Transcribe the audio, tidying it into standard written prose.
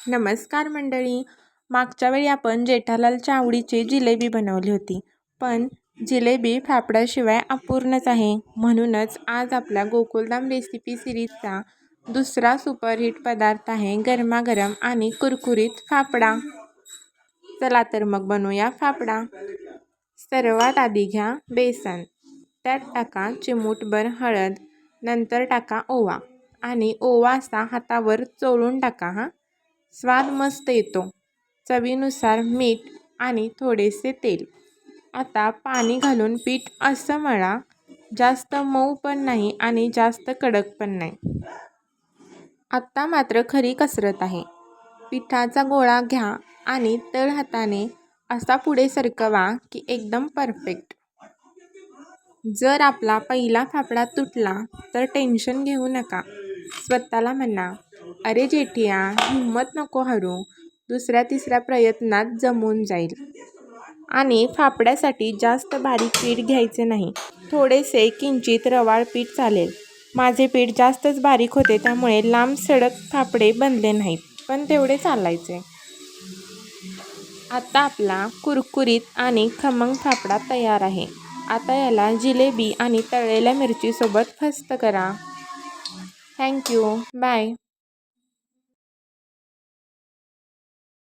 नमस्कार मंडळी. मागच्या वेळी आपण जेठालालच्या आवडीची जिलेबी बनवली होती, पण जिलेबी फाफड्याशिवाय अपूर्णच आहे. म्हणूनच आज आपल्या गोकुळधाम रेसिपी सिरीजचा दुसरा सुपरहिट पदार्थ आहे गरमागरम आणि कुरकुरीत फाफडा. चला तर मग बनवूया फाफडा. सर्वात आधी घ्या बेसन, त्यात टाका चिमूटभर हळद, नंतर टाका ओवा आणि ओवा असा हातावर चोळून टाका. स्वाद मस्त येतो. चवीनुसार मीठ आणि थोडेसे तेल. आता पाणी घालून पीठ असं मळा, जास्त मऊ पण नाही आणि जास्त कडक पण नाही. आत्ता मात्र खरी कसरत आहे. पिठाचा गोळा घ्या आणि तळ हाताने असा पुढे सरकवा की एकदम परफेक्ट. जर आपला पहिला फाफडा तुटला तर टेन्शन घेऊ नका. स्वतःला म्हणा, अरे जेठिया, हिम्मत नको हरू, दुसऱ्या तिसऱ्या प्रयत्नात जमून जाईल. आणि फाफड्यासाठी जास्त बारीक पीठ घ्यायचे नाही, थोडेसे किंचित रवाळ पीठ चालेल. माझे पीठ जास्तच बारीक होते त्यामुळे लांब सडक फाफडे बनले नाहीत, पण तेवढे चालायचे. आता आपला कुरकुरीत आणि खमंग फाफडा तयार आहे. आता याला जिलेबी आणि तळलेल्या मिरचीसोबत फस्त करा. थँक्यू. बाय.